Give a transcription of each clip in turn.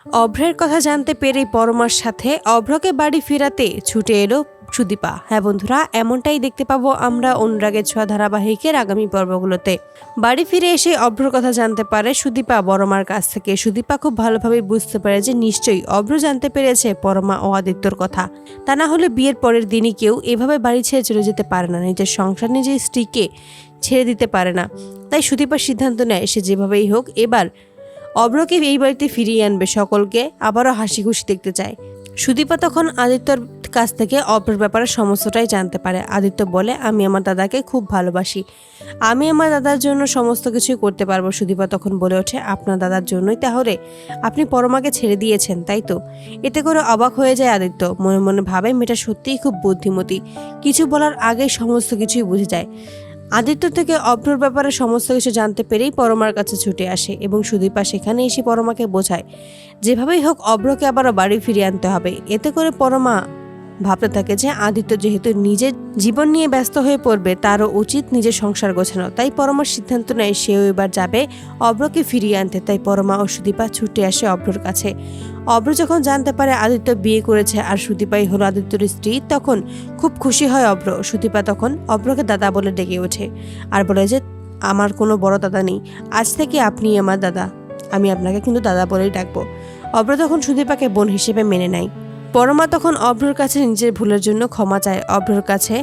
অভ্রের কথা জানতে পেরেই পরমার সাথে অভ্রকে বাড়ি ফেরাতে ছুটে এলো সুদীপা। হ্যাঁ বন্ধুরা, এমনটাই দেখতে পাবো আমরা অনুরাগের ছোঁয়া ধারাবাহিকের আগামী পর্বগুলোতে। বাড়ি ফিরে এসে অভ্রর কথা জানতে পারে সুদীপা বড়মার কাছ থেকে। সুদীপা খুব ভালোভাবে বুঝতে পারে যে নিশ্চয়ই অভ্র জানতে পেরেছে পরমা ও আদিত্যর কথা। তা না হলে বিয়ের পরের দিনই কেউ এভাবে বাড়ি ছেড়ে চলে যেতে পারে না, নিজের সংসার নিজের স্ত্রীকে ছেড়ে দিতে পারে না। তাই সুদীপার সিদ্ধান্ত নেয় সে যেভাবেই হোক এবার অভ্রকে এই বাড়িতে ফিরিয়ে আনবে, সকলকে আবারও হাসি খুশি দেখতে চায়। সুদীপা তখন আদিত্যর কাছ থেকে অভ্রের ব্যাপারে সমস্তটাই জানতে পারে। আদিত্য বলে, আমি আমার দাদাকে খুব ভালোবাসি, আমি আমার দাদার জন্য সমস্ত কিছুই করতে পারবো। সুদীপা তখন বলে ওঠে, আপনার দাদার জন্যই তাহলে আপনি পরমাকে ছেড়ে দিয়েছেন, তাই তো? এতে করে অবাক হয়ে যায় আদিত্য, মনে মনে ভাবে মেয়েটা সত্যিই খুব বুদ্ধিমতী, কিছু বলার আগেই সমস্ত কিছুই বুঝে যায়। আদিত্য থেকে অভ্রর ব্যাপারে সমস্ত কিছু জানতে পেরেই পরমার কাছে ছুটে আসে এবং সুদীপা সেখানে এসে পরমাকে বোঝায় যেভাবেই হোক অভ্রকে আবারও বাড়ি ফিরিয়ে আনতে হবে। এতে করে পরমা ভাবতে থাকে যে আদিত্য যেহেতু নিজের জীবন নিয়ে ব্যস্ত হয়ে পড়বে, তারও উচিত নিজের সংসার গোছানো। তাই পরমার সিদ্ধান্ত নেয় সেও এবার যাবে অভ্রকে ফিরিয়ে আনতে। তাই পরমা ও সুদীপা ছুটে আসে অভ্রর কাছে। অভ্র যখন জানতে পারে আদিত্য বিয়ে করেছে আর সুদীপাই হলো আদিত্যর স্ত্রী, তখন খুব খুশি হয় অভ্র। সুদীপা তখন অভ্রকে দাদা বলে ডেকে ওঠে আর বলে যে আমার কোনো বড় দাদা নেই, আজ থেকে আপনি আমার দাদা, আমি আপনাকে কিন্তু দাদা বলেই ডাকবো। অভ্র তখন সুদীপাকে বোন হিসেবে মেনে নেয়। পরমা তখন অভ্রর কাছে নিজের ভুলের জন্য ক্ষমা চায়। অভ্রর কাছে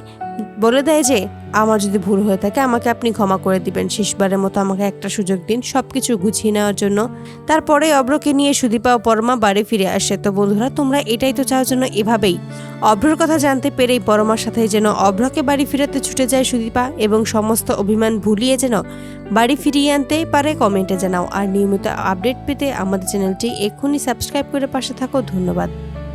বলে দেয় যে আমার যদি ভুল হয়ে থাকে আমাকে আপনি ক্ষমা করে দিবেন, শেষবারের মতো আমাকে একটা সুযোগ দিন সবকিছু গুছিয়ে নেওয়ার জন্য। তারপরে অভ্রকে নিয়ে সুদীপা ও পরমা বাড়ি ফিরে আসে। তো বন্ধুরা, তোমরা এটাই তো চাও জন্য এভাবেই অভ্রর কথা জানতে পেরেই পরমার সাথে যেন অভ্রকে বাড়ি ফিরাতে ছুটে যায় সুদীপা এবং সমস্ত অভিমান ভুলিয়ে যেন বাড়ি ফিরিয়ে আনতেই পারে। কমেন্টে জানাও। আর নিয়মিত আপডেট পেতে আমাদের চ্যানেলটি এক্ষুনি সাবস্ক্রাইব করে পাশে থাকো। ধন্যবাদ।